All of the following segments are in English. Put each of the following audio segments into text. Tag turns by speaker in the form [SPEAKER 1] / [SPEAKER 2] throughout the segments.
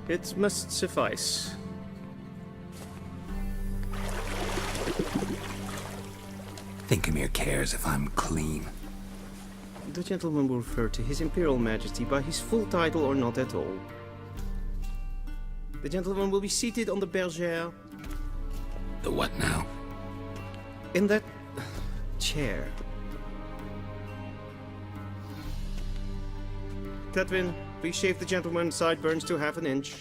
[SPEAKER 1] It must suffice.
[SPEAKER 2] Think Emir cares if I'm clean?
[SPEAKER 1] The gentleman will refer to His Imperial Majesty by his full title or not at all. The gentleman will be seated on the bergère.
[SPEAKER 2] The what now?
[SPEAKER 1] In that chair. Tedwin, please shave the gentleman's sideburns to half an inch.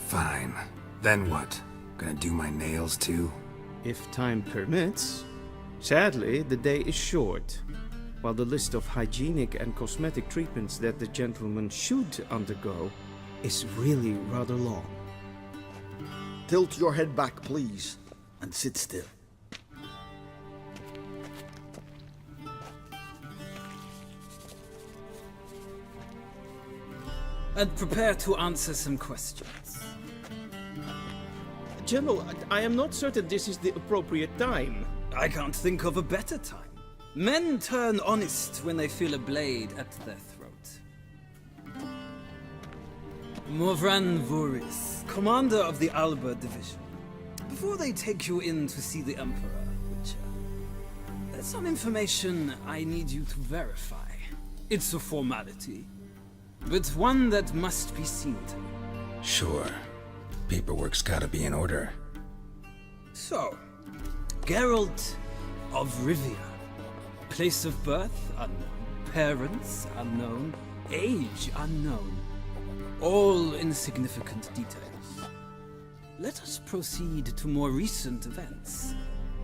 [SPEAKER 2] Fine. Then what? Gonna do my nails too?
[SPEAKER 1] If time permits. Sadly, the day is short, while the list of hygienic and cosmetic treatments that the gentleman should undergo is really rather long.
[SPEAKER 3] Tilt your head back, please, and sit still.
[SPEAKER 4] And prepare to answer some questions.
[SPEAKER 1] General, I am not certain this is the appropriate time.
[SPEAKER 4] I can't think of a better time. Men turn honest when they feel a blade at their throat. Morvran Voris, commander of the Alba Division. Before they take you in to see the Emperor, there's some information I need you to verify. It's a formality, but one that must be seen to.
[SPEAKER 2] Sure. Paperwork's gotta be in order.
[SPEAKER 4] So, Geralt of Rivia. Place of birth unknown. Parents unknown. Age unknown. All insignificant details. Let us proceed to more recent events.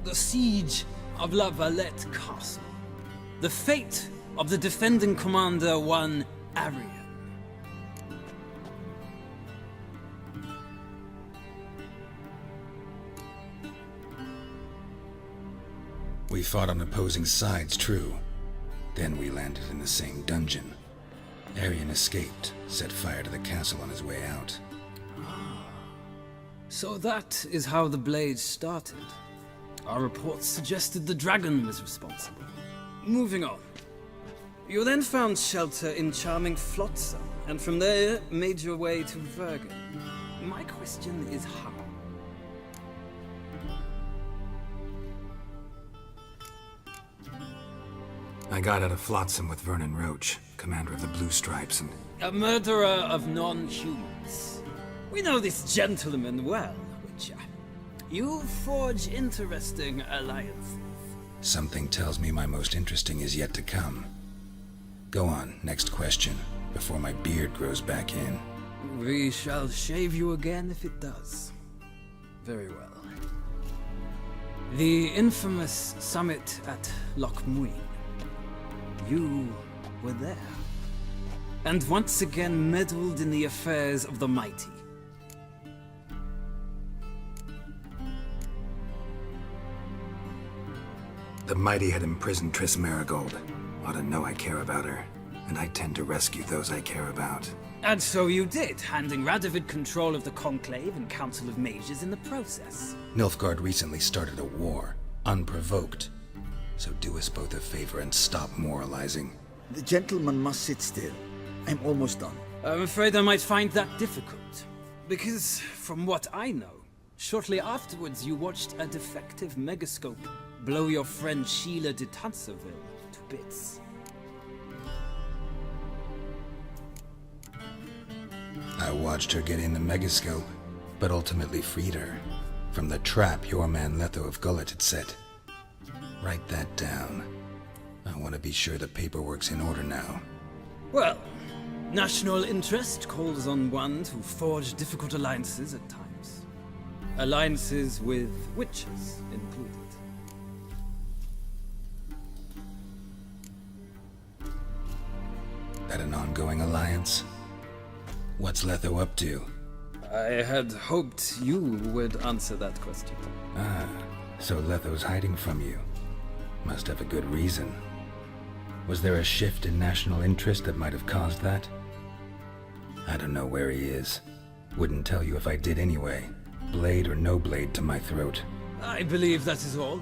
[SPEAKER 4] The siege of La Valette Castle. The fate of the defending commander, one Arian.
[SPEAKER 2] We fought on opposing sides, true. Then we landed in the same dungeon. Arian escaped, set fire to the castle on his way out.
[SPEAKER 4] So that is how the Blade started. Our reports suggested the dragon was responsible. Moving on. You then found shelter in charming Flotsam, and from there made your way to Vergen. My question is how?
[SPEAKER 2] I got out of Flotsam with Vernon Roach, commander of the Blue Stripes, and...
[SPEAKER 4] A murderer of non-humans. We know this gentleman well, Witcher. You forge interesting alliances.
[SPEAKER 2] Something tells me my most interesting is yet to come. Go on, next question, before my beard grows back in.
[SPEAKER 4] We shall shave you again if it does. Very well. The infamous summit at Loch Muin. You were there. And once again meddled in the affairs of the mighty.
[SPEAKER 2] The mighty had imprisoned Triss Marigold. Ought to know I care about her, and I tend to rescue those I care about.
[SPEAKER 4] And so you did, handing Radovid control of the Conclave and Council of Mages in the process.
[SPEAKER 2] Nilfgaard recently started a war, unprovoked. So do us both a favor and stop moralizing.
[SPEAKER 3] The gentleman must sit still. I'm almost done.
[SPEAKER 4] I'm afraid I might find that difficult. Because, from what I know, shortly afterwards you watched a defective megascope blow your friend Sheila de Tanserville to bits.
[SPEAKER 2] I watched her get in the megascope, but ultimately freed her from the trap your man Letho of Gullet had set. Write that down. I want to be sure the paperwork's in order now.
[SPEAKER 4] Well, national interest calls on one to forge difficult alliances at times. Alliances with witches included.
[SPEAKER 2] That an ongoing alliance? What's Letho up to?
[SPEAKER 4] I had hoped you would answer that question.
[SPEAKER 2] Ah, so Letho's hiding from you. Must have a good reason. Was there a shift in national interest that might have caused that? I don't know where he is. Wouldn't tell you if I did anyway. Blade or no blade to my throat.
[SPEAKER 4] I believe that is all.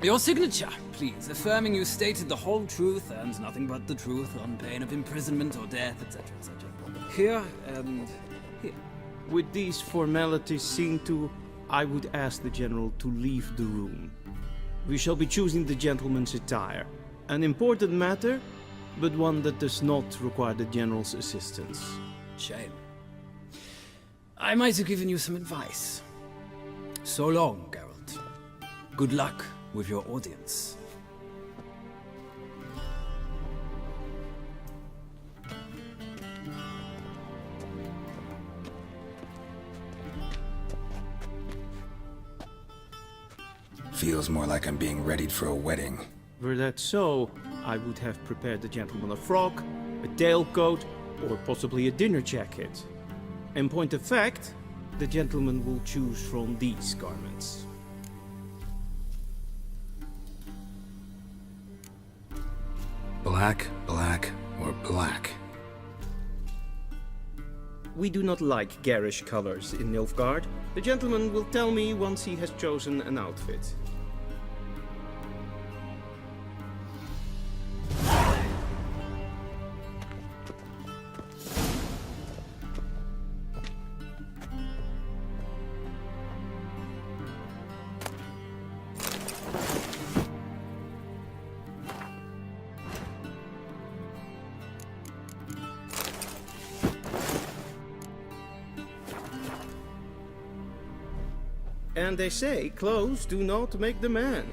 [SPEAKER 4] Your signature, please, affirming you stated the whole truth and nothing but the truth on pain of imprisonment or death, etc., etc. Here and here.
[SPEAKER 1] With these formalities seen to, I would ask the General to leave the room. We shall be choosing the gentleman's attire. An important matter, but one that does not require the General's assistance.
[SPEAKER 4] Shame. I might have given you some advice. So long, Geralt. Good luck with your audience.
[SPEAKER 2] Feels more like I'm being readied for a wedding.
[SPEAKER 1] Were that so, I would have prepared the gentleman a frock, a tailcoat, or possibly a dinner jacket. In point of fact, the gentleman will choose from these garments.
[SPEAKER 2] Black, black, or black?
[SPEAKER 1] We do not like garish colors in Nilfgaard. The gentleman will tell me once he has chosen an outfit. And they say clothes do not make the man.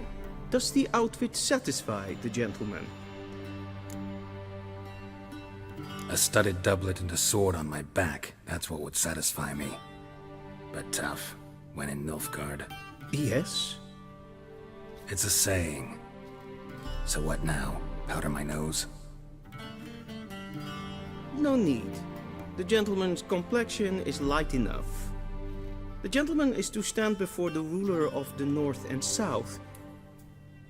[SPEAKER 1] Does the outfit satisfy the gentleman?
[SPEAKER 2] A studded doublet and a sword on my back, that's what would satisfy me. But tough, when in Nilfgaard.
[SPEAKER 1] Yes.
[SPEAKER 2] It's a saying. So what now? Powder my nose?
[SPEAKER 1] No need. The gentleman's complexion is light enough. The gentleman is to stand before the ruler of the North and South.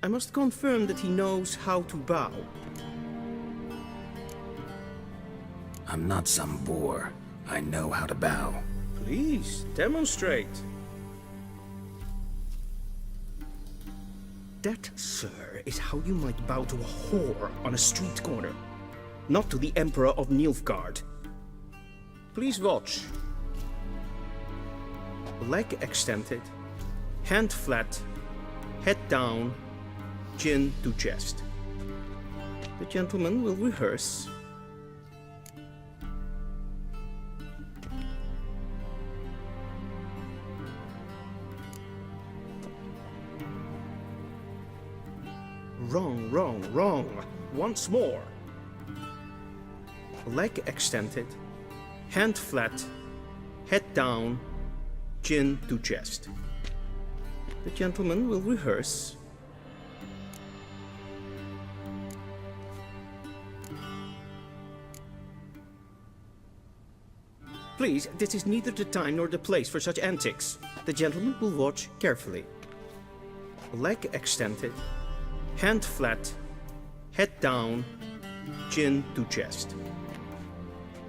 [SPEAKER 1] I must confirm that he knows how to bow.
[SPEAKER 2] I'm not some boor. I know how to bow.
[SPEAKER 1] Please, demonstrate. That, sir, is how you might bow to a whore on a street corner. Not to the Emperor of Nilfgaard. Please watch. Leg extended, hand flat, head down, chin to chest. The gentleman will rehearse. Wrong, wrong, wrong. Once more. Leg extended, hand flat, head down, chin to chest. The gentleman will rehearse. Please, this is neither the time nor the place for such antics. The gentleman will watch carefully. Leg extended, hand flat, head down, chin to chest.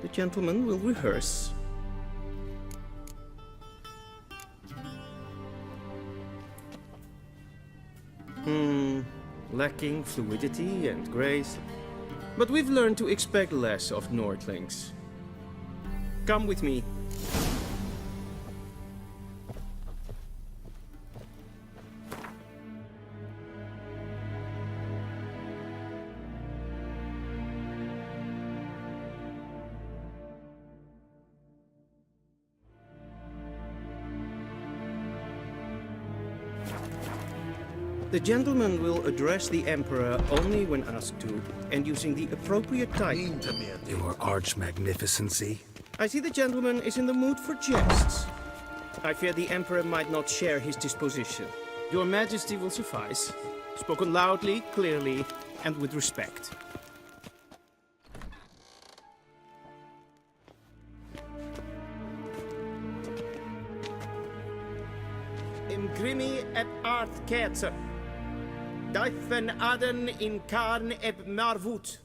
[SPEAKER 1] The gentleman will rehearse. Lacking fluidity and grace. But we've learned to expect less of Nordlings. Come with me. The gentleman will address the Emperor only when asked to, and using the appropriate title.
[SPEAKER 2] Your arch magnificency?
[SPEAKER 1] I see the gentleman is in the mood for jests. I fear the Emperor might not share his disposition. Your Majesty will suffice. Spoken loudly, clearly, and with respect. Imgrimi eb art ketzer. Daifen aden in karn eb marvut.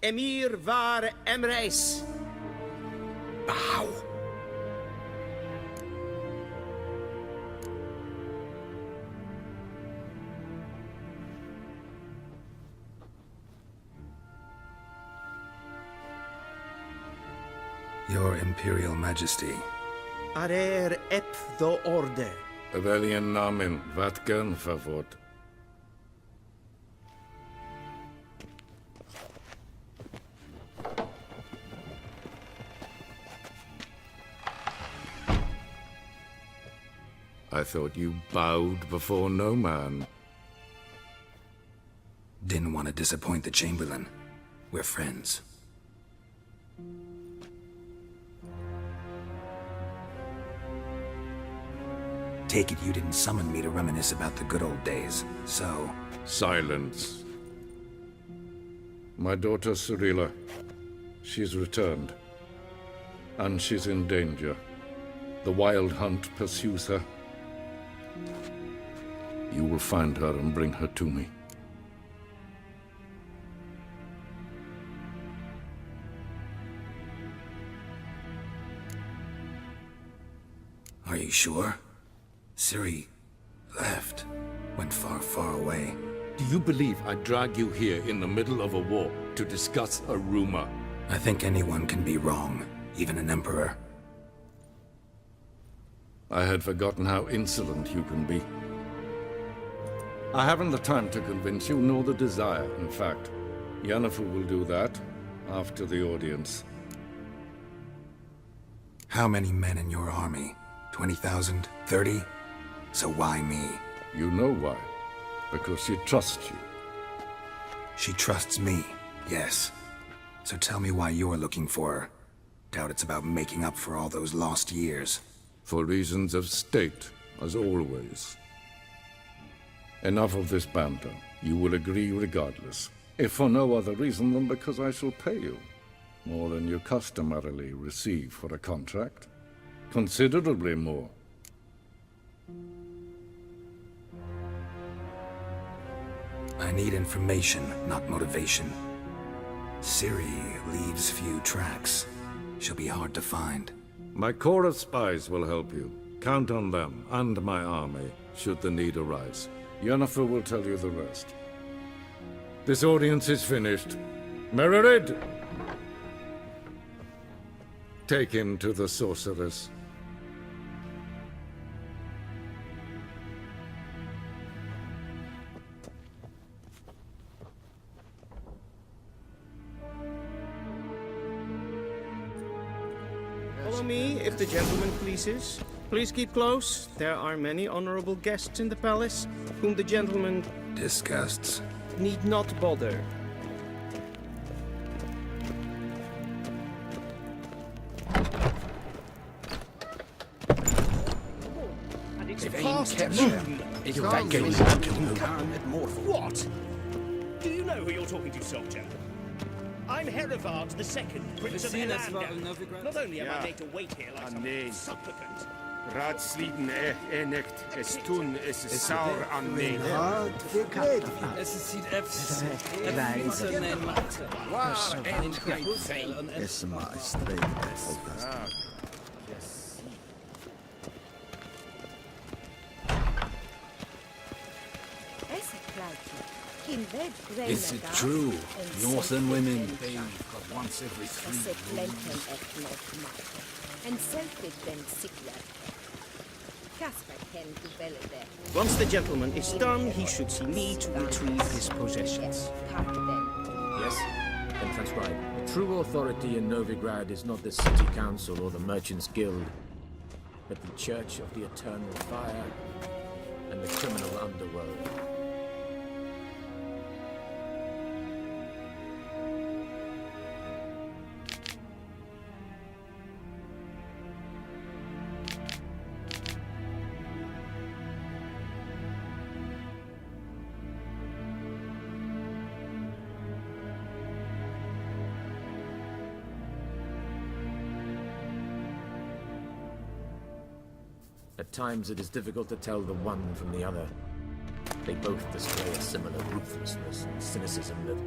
[SPEAKER 1] Emir var Emreis.
[SPEAKER 2] Bow. Your Imperial Majesty.
[SPEAKER 1] Arer ep do orde.
[SPEAKER 5] Weljen namen, wat kan favor? I thought you bowed before no man.
[SPEAKER 2] Didn't want to disappoint the Chamberlain. We're friends. Take it you didn't summon me to reminisce about the good old days, so...
[SPEAKER 5] Silence. My daughter Cirir, she's returned. And she's in danger. The Wild Hunt pursues her. You will find her and bring her to me.
[SPEAKER 2] Are you sure? Cirir left. Went far, far away.
[SPEAKER 5] Do you believe I'd drag you here in the middle of a war to discuss a rumor?
[SPEAKER 2] I think anyone can be wrong, even an emperor.
[SPEAKER 5] I had forgotten how insolent you can be. I haven't the time to convince you, nor the desire, in fact. Yennefer will do that after the audience.
[SPEAKER 2] How many men in your army? 20,000? 30? So why me?
[SPEAKER 5] You know why. Because she trusts you.
[SPEAKER 2] She trusts me, yes. So tell me why you're looking for her. Doubt it's about making up for all those lost years.
[SPEAKER 5] For reasons of state, as always. Enough of this banter. You will agree regardless. If for no other reason than because I shall pay you. More than you customarily receive for a contract. Considerably more.
[SPEAKER 2] I need information, not motivation. Cirir leaves few tracks. She'll be hard to find.
[SPEAKER 5] My corps of spies will help you. Count on them, and my army, should the need arise. Yennefer will tell you the rest. This audience is finished. Mererid! Take him to the sorceress.
[SPEAKER 1] Follow me, if the gentleman pleases. Please keep close. There are many honorable guests in the palace, whom the gentleman
[SPEAKER 2] Disgusts.
[SPEAKER 1] need not bother. And it's past noon.
[SPEAKER 6] What? Do you know who you're talking to, soldier? I'm Herivard the Second, Prince of
[SPEAKER 4] Vizima
[SPEAKER 6] Elander. Not only am I made to wait here like some
[SPEAKER 7] nee.
[SPEAKER 6] supplicant,
[SPEAKER 7] Raadsliden enigt es tun es saur an me.
[SPEAKER 4] Es sieht efter en matte. En kapuzel en
[SPEAKER 3] Esse mais estreito.
[SPEAKER 8] Is it true? Northern women bathe once every 3
[SPEAKER 1] months. Once the gentleman is done, he should see me to retrieve his possessions.
[SPEAKER 9] Yes? Then transcribe. The true authority in Novigrad is not the city council or the merchants' guild, but the Church of the Eternal Fire and the criminal underworld. At times it is difficult to tell the one from the other. They both display a similar ruthlessness and cynicism that...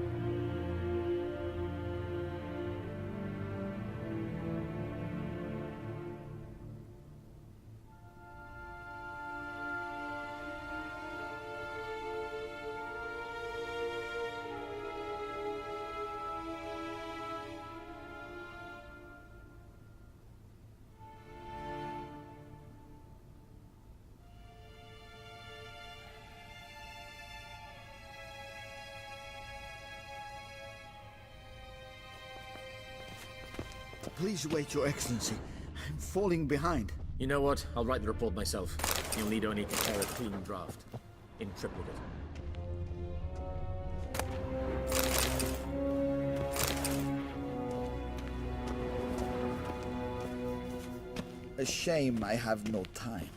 [SPEAKER 3] Please wait, Your Excellency. I'm falling behind.
[SPEAKER 9] You know what? I'll write the report myself. You'll need only prepare a clean draft. In triplicate.
[SPEAKER 3] A shame I have no time.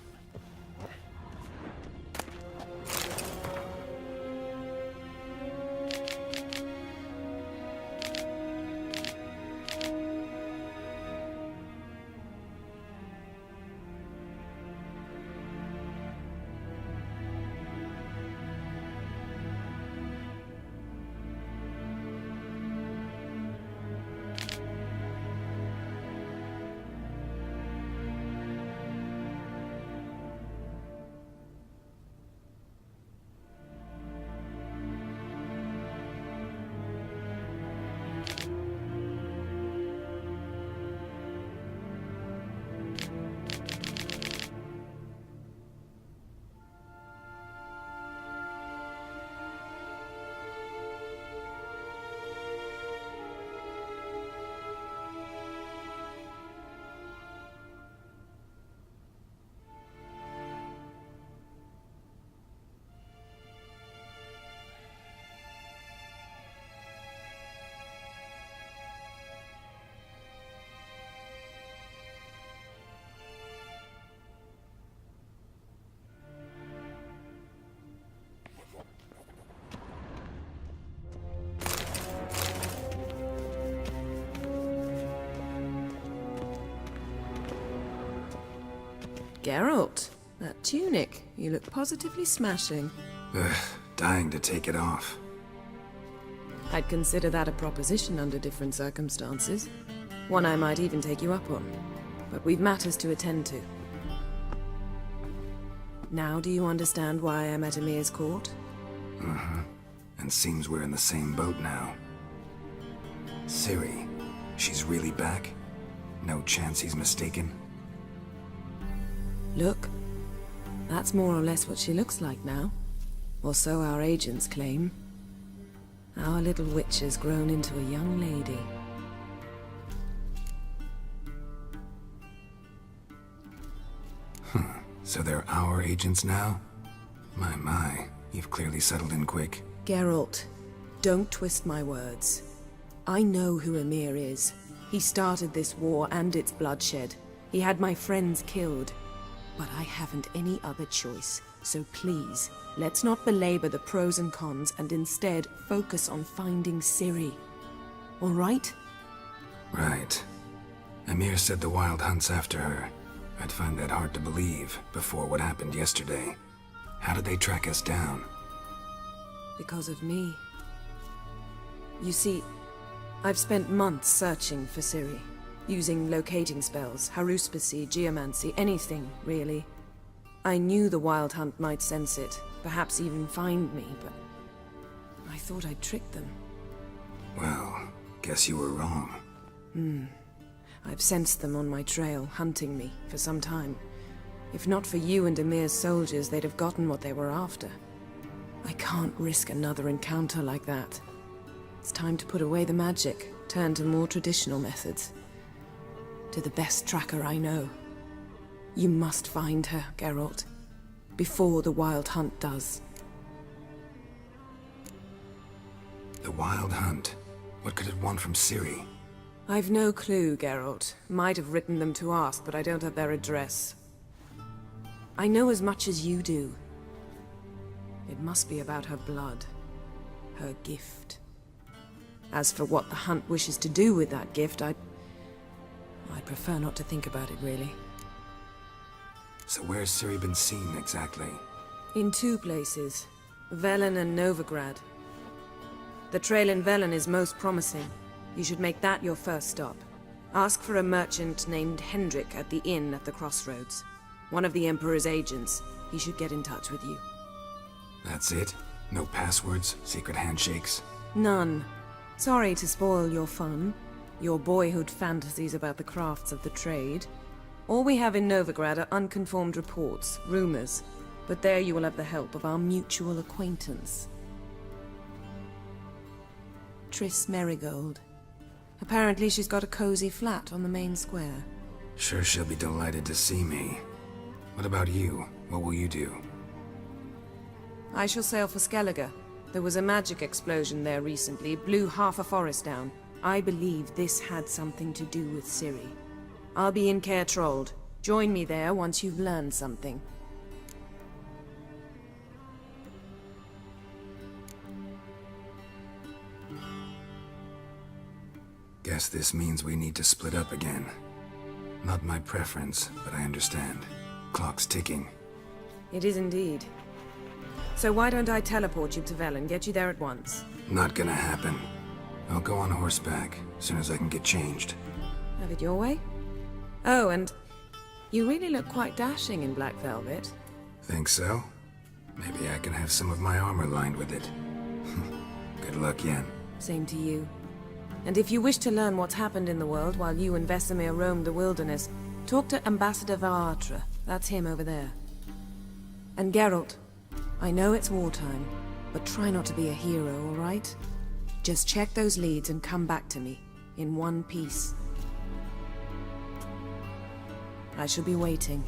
[SPEAKER 10] Geralt, that tunic. You look positively smashing.
[SPEAKER 2] Ugh, dying to take it off.
[SPEAKER 10] I'd consider that a proposition under different circumstances. One I might even take you up on. But we've matters to attend to. Now do you understand why I'm at Emir's court?
[SPEAKER 2] Uh-huh. And seems we're in the same boat now. Cirir, she's really back? No chance he's mistaken?
[SPEAKER 10] Look, that's more or less what she looks like now. Or so our agents claim. Our little witch has grown into a young lady.
[SPEAKER 2] So they're our agents now? My, you've clearly settled in quick.
[SPEAKER 10] Geralt, don't twist my words. I know who Emir is. He started this war and its bloodshed. He had my friends killed. But I haven't any other choice. So please, let's not belabor the pros and cons and instead focus on finding Cirir. All right?
[SPEAKER 2] Right. Emir said the Wild Hunt's after her. I'd find that hard to believe before what happened yesterday. How did they track us down?
[SPEAKER 10] Because of me. You see, I've spent months searching for Cirir. Using locating spells, haruspicy, geomancy, anything, really. I knew the Wild Hunt might sense it, perhaps even find me, but I thought I'd tricked them.
[SPEAKER 2] Well, guess you were wrong.
[SPEAKER 10] I've sensed them on my trail, hunting me, for some time. If not for you and Emir's soldiers, they'd have gotten what they were after. I can't risk another encounter like that. It's time to put away the magic, turn to more traditional methods. To the best tracker I know. You must find her, Geralt. Before the Wild Hunt does.
[SPEAKER 2] The Wild Hunt? What could it want from Cirir?
[SPEAKER 10] I've no clue, Geralt. Might have written them to ask, but I don't have their address. I know as much as you do. It must be about her blood. Her gift. As for what the Hunt wishes to do with that gift, I'd prefer not to think about it, really.
[SPEAKER 2] So where's Cirir been seen, exactly?
[SPEAKER 10] In two places. Velen and Novigrad. The trail in Velen is most promising. You should make that your first stop. Ask for a merchant named Hendrik at the inn at the crossroads. One of the Emperor's agents. He should get in touch with you.
[SPEAKER 2] That's it? No passwords? Secret handshakes?
[SPEAKER 10] None. Sorry to spoil your fun. Your boyhood fantasies about the crafts of the trade. All we have in Novigrad are unconformed reports, rumors. But there you will have the help of our mutual acquaintance. Triss Merigold. Apparently she's got a cozy flat on the main square.
[SPEAKER 2] Sure she'll be delighted to see me. What about you? What will you do?
[SPEAKER 10] I shall sail for Skellige. There was a magic explosion there recently, blew half a forest down. I believe this had something to do with Cirir. I'll be in Caer Trold. Join me there once you've learned something.
[SPEAKER 2] Guess this means we need to split up again. Not my preference, but I understand. Clock's ticking.
[SPEAKER 10] It is indeed. So why don't I teleport you to Vel and get you there at once?
[SPEAKER 2] Not gonna happen. I'll go on horseback, as soon as I can get changed.
[SPEAKER 10] Have it your way? Oh, and you really look quite dashing in black velvet.
[SPEAKER 2] Think so? Maybe I can have some of my armor lined with it. Good luck, Yen.
[SPEAKER 10] Same to you. And if you wish to learn what's happened in the world while you and Vesemir roamed the wilderness, talk to Ambassador var. That's him over there. And Geralt, I know it's wartime, but try not to be a hero, all right? Just check those leads and come back to me, in one piece. I shall be waiting.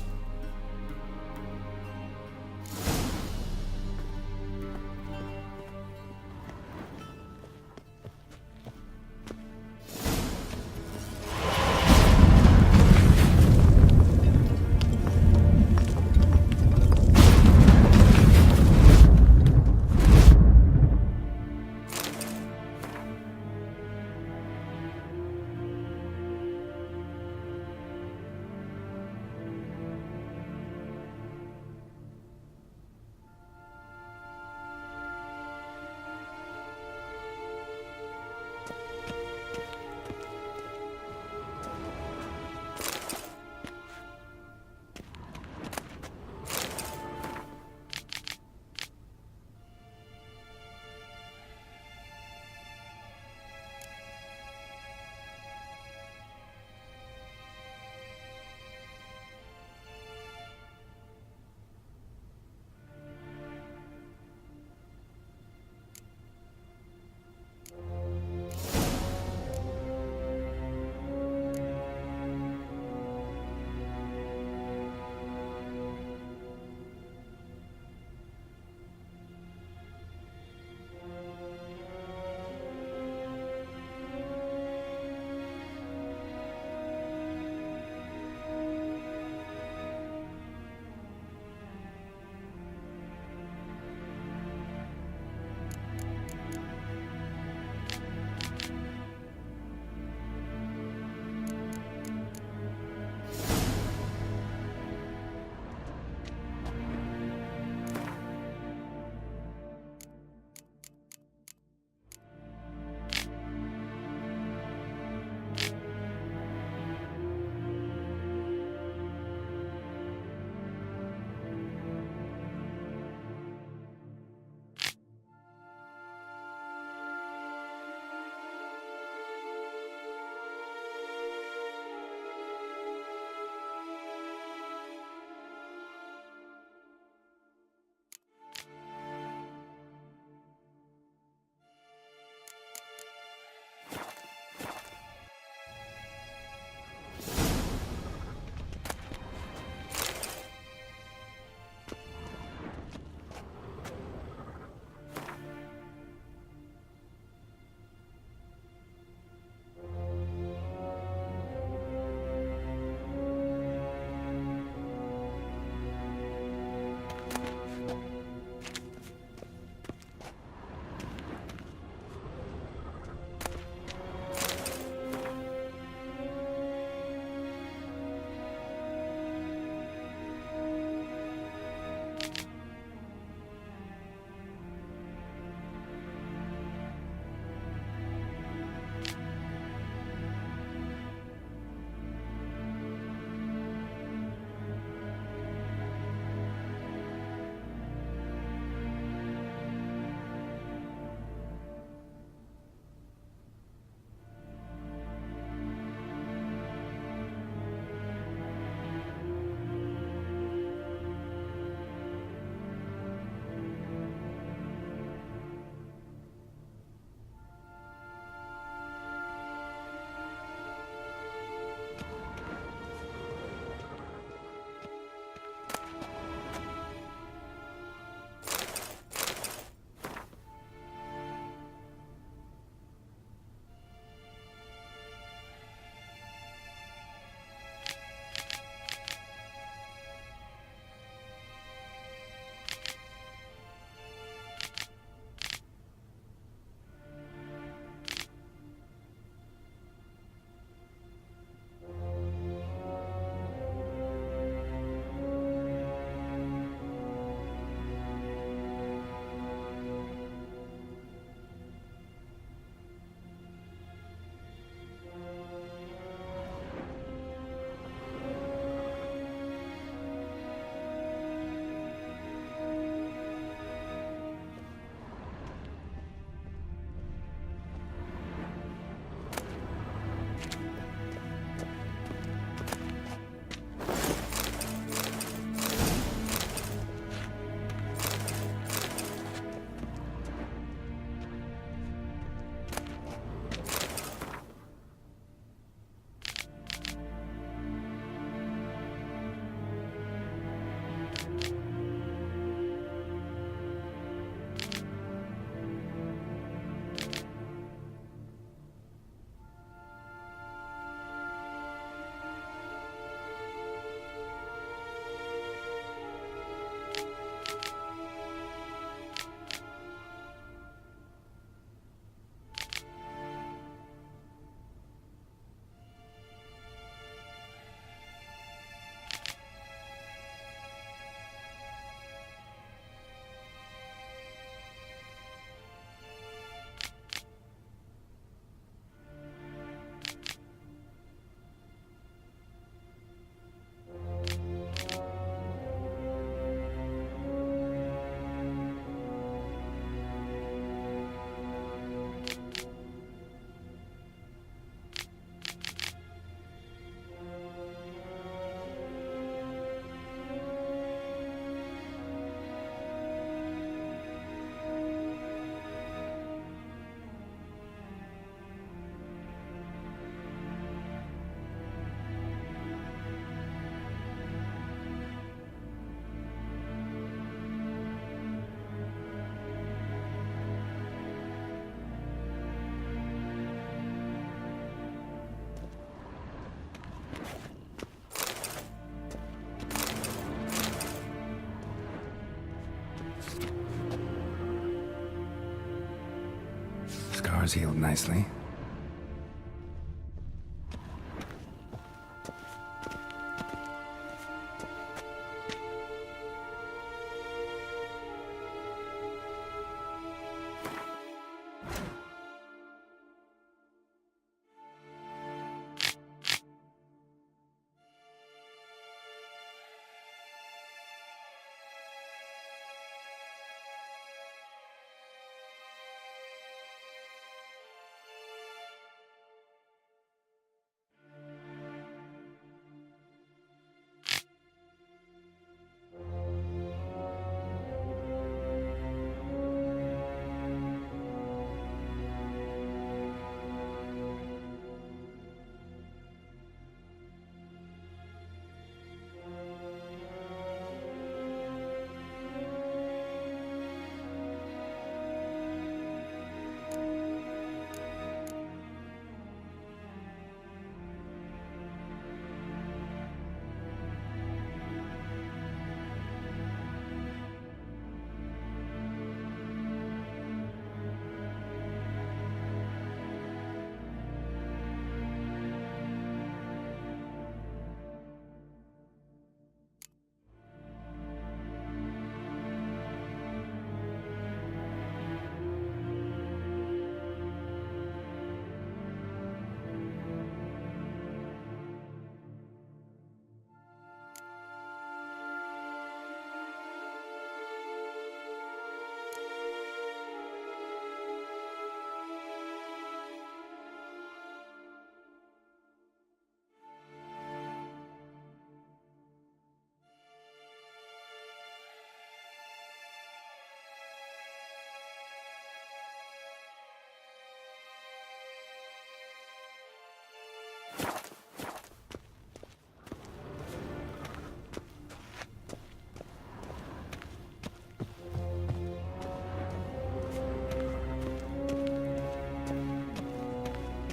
[SPEAKER 2] scars healed nicely.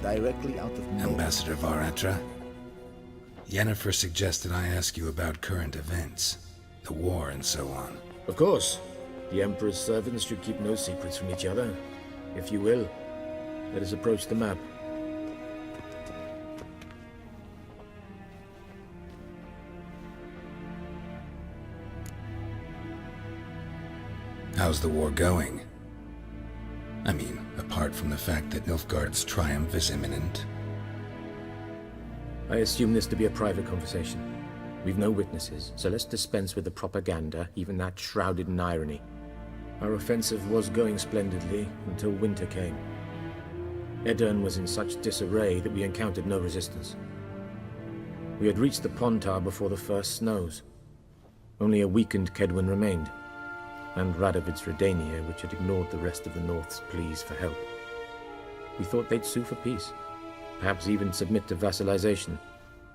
[SPEAKER 3] Directly out of nowhere.
[SPEAKER 2] Ambassador var Yennefer suggested I ask you about current events, the war and so on.
[SPEAKER 9] Of course. The Emperor's servants should keep no secrets from each other. If you will, let us approach the map.
[SPEAKER 2] How's the war going? I mean, apart from the fact that Nilfgaard's triumph is imminent.
[SPEAKER 9] I assume this to be a private conversation. We've no witnesses, so let's dispense with the propaganda, even that shrouded in irony. Our offensive was going splendidly until winter came. Edirn was in such disarray that we encountered no resistance. We had reached the Pontar before the first snows. Only a weakened Kedwin remained, and Radovid's Redania, which had ignored the rest of the North's pleas for help. We thought they'd sue for peace, perhaps even submit to vassalization.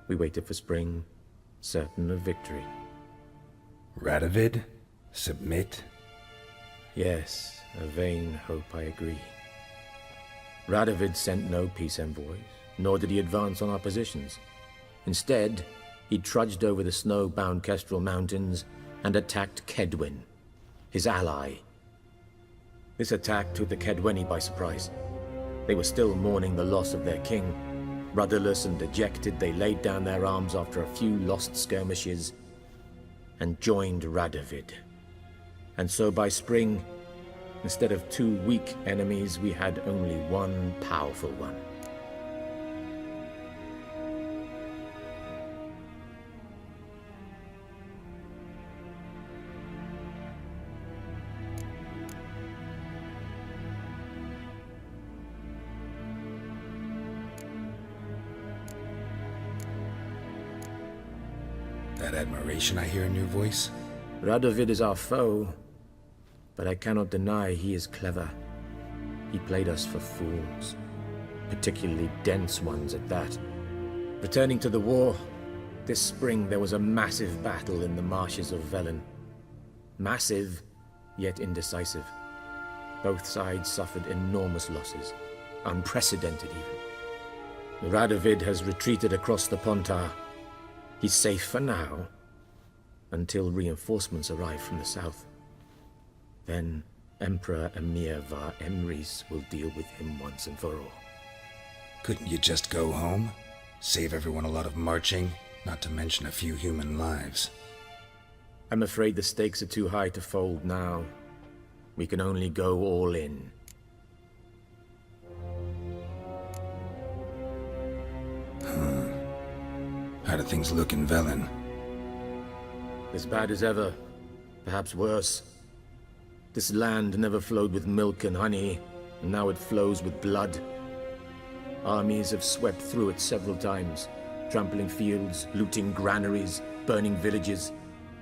[SPEAKER 9] We waited for spring, certain of victory.
[SPEAKER 2] Radovid? Submit?
[SPEAKER 9] Yes, a vain hope, I agree. Radovid sent no peace envoys, nor did he advance on our positions. Instead, he trudged over the snow-bound Kestrel Mountains and attacked Kedwin, his ally. This attack took the Kedweni by surprise. They were still mourning the loss of their king. Rudderless and dejected, they laid down their arms after a few lost skirmishes and joined Radovid. And so by spring, instead of two weak enemies, we had only one powerful one.
[SPEAKER 2] That admiration I hear in your voice?
[SPEAKER 9] Radovid is our foe, but I cannot deny he is clever. He played us for fools, particularly dense ones at that. Returning to the war, this spring there was a massive battle in the marshes of Velen. Massive, yet indecisive. Both sides suffered enormous losses, unprecedented even. Radovid has retreated across the Pontar. He's safe for now, until reinforcements arrive from the south. Then Emperor Emir var Emreis will deal with him once and for all.
[SPEAKER 2] Couldn't you just go home? Save everyone a lot of marching, not to mention a few human lives.
[SPEAKER 9] I'm afraid the stakes are too high to fold now. We can only go all in.
[SPEAKER 2] How do things look in Velen?
[SPEAKER 9] As bad as ever, perhaps worse. This land never flowed with milk and honey, and now it flows with blood. Armies have swept through it several times, trampling fields, looting granaries, burning villages.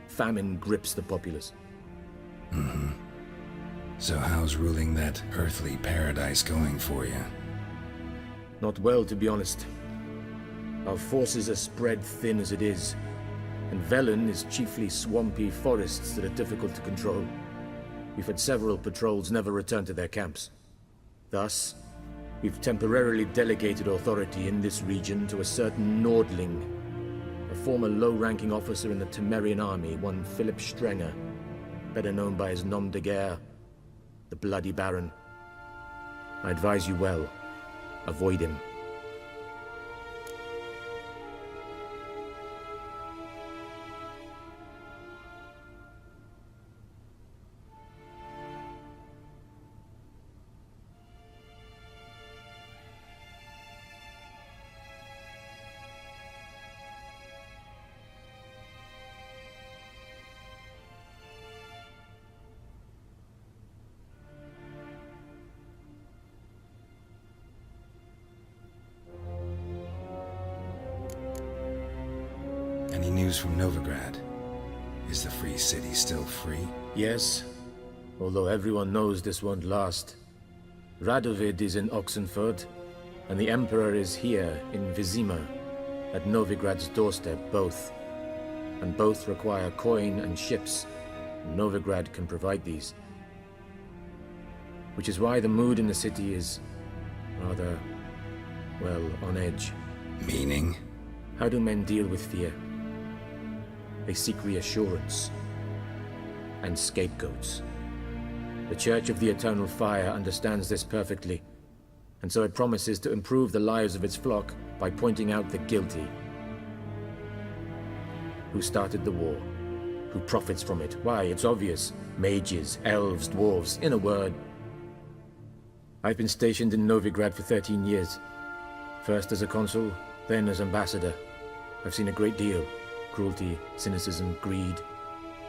[SPEAKER 9] Famine grips the populace.
[SPEAKER 2] So how's ruling that earthly paradise going for you?
[SPEAKER 9] Not well, to be honest. Our forces are spread thin as it is, and Velen is chiefly swampy forests that are difficult to control. We've had several patrols never return to their camps. Thus, we've temporarily delegated authority in this region to a certain Nordling, a former low-ranking officer in the Temerian army, one Philip Strenger, better known by his nom de guerre, the Bloody Baron. I advise you well. Avoid him.
[SPEAKER 2] Any news from Novigrad? Is the free city still free?
[SPEAKER 9] Yes, although everyone knows this won't last. Radovid is in Oxenfurt, and the Emperor is here in Vizima, at Novigrad's doorstep, both. And both require coin and ships. Novigrad can provide these. Which is why the mood in the city is rather, well, on edge.
[SPEAKER 2] Meaning?
[SPEAKER 9] How do men deal with fear? They seek reassurance and scapegoats. The Church of the Eternal Fire understands this perfectly, and so it promises to improve the lives of its flock by pointing out the guilty. Who started the war? Who profits from it? Why, it's obvious. Mages, elves, dwarves, in a word. I've been stationed in Novigrad for 13 years. First as a consul, then as ambassador. I've seen a great deal. Cruelty, cynicism, greed.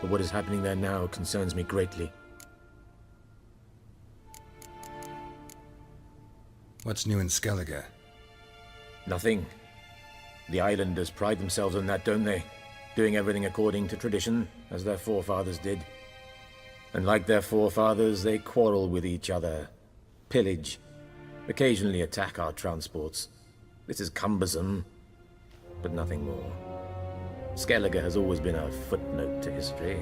[SPEAKER 9] But what is happening there now concerns me greatly.
[SPEAKER 2] What's new in Skellige?
[SPEAKER 9] Nothing. The islanders pride themselves on that, don't they? Doing everything according to tradition, as their forefathers did. And like their forefathers, they quarrel with each other, pillage, occasionally attack our transports. This is cumbersome, but nothing more. Skellige has always been a footnote to history,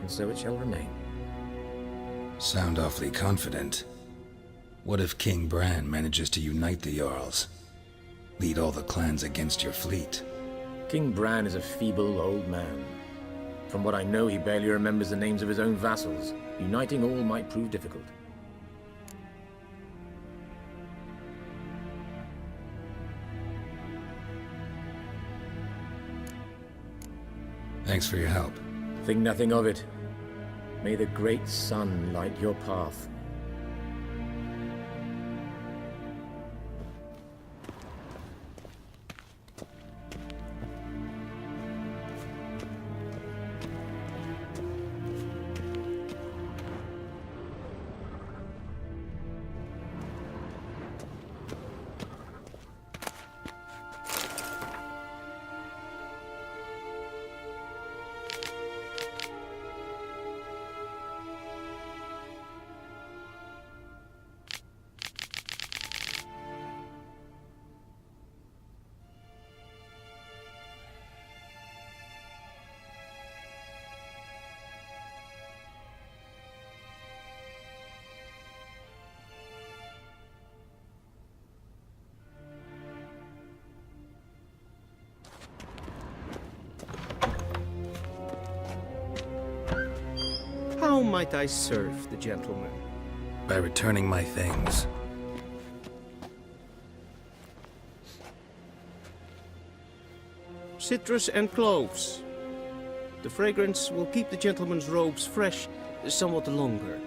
[SPEAKER 9] and so it shall remain.
[SPEAKER 2] Sound awfully confident. What if King Bran manages to unite the Jarls? Lead all the clans against your fleet?
[SPEAKER 9] King Bran is a feeble old man. From what I know, he barely remembers the names of his own vassals. Uniting all might prove difficult.
[SPEAKER 2] Thanks for your help.
[SPEAKER 9] Think nothing of it. May the great sun light your path.
[SPEAKER 1] How might I serve the gentleman?
[SPEAKER 2] By returning my things.
[SPEAKER 1] Citrus and cloves. The fragrance will keep the gentleman's robes fresh somewhat longer.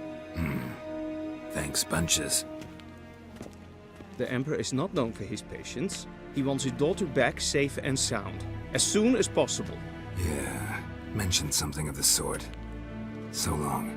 [SPEAKER 2] Thanks, bunches.
[SPEAKER 1] The Emperor is not known for his patience. He wants his daughter back safe and sound, as soon as possible.
[SPEAKER 2] Yeah, mentioned something of the sort. So long.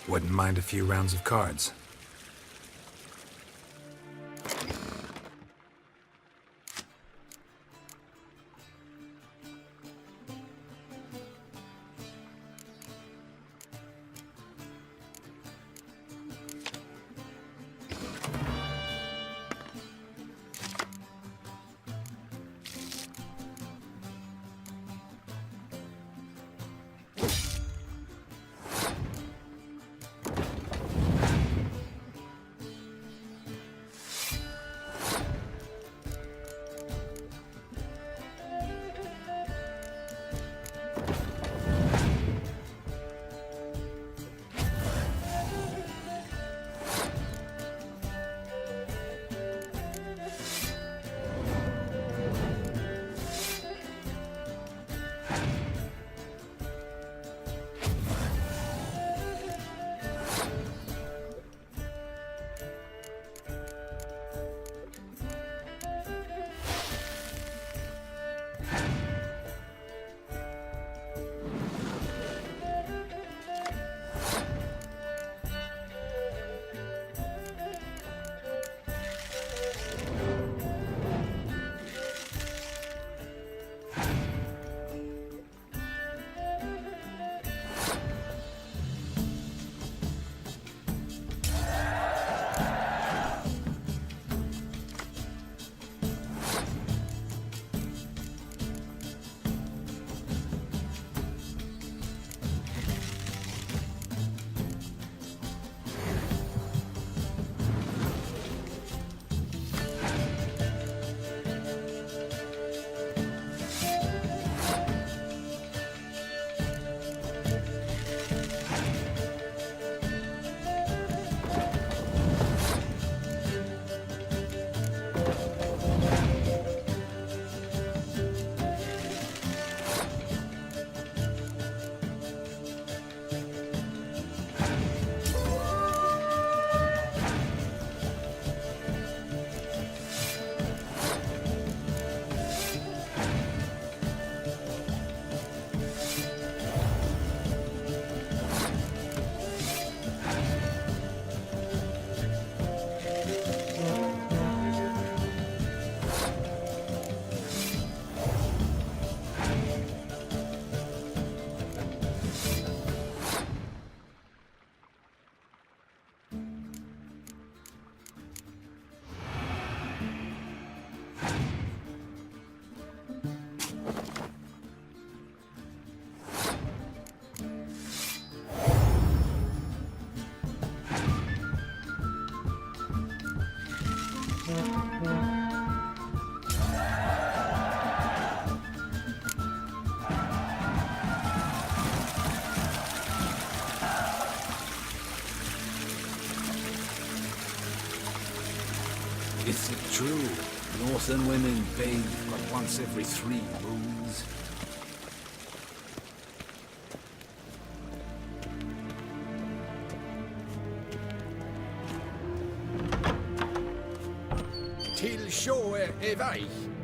[SPEAKER 2] Wouldn't mind a few rounds of cards.
[SPEAKER 8] Is it true? Northern women bathe but once every 3 moons?
[SPEAKER 7] Till sjå är väg.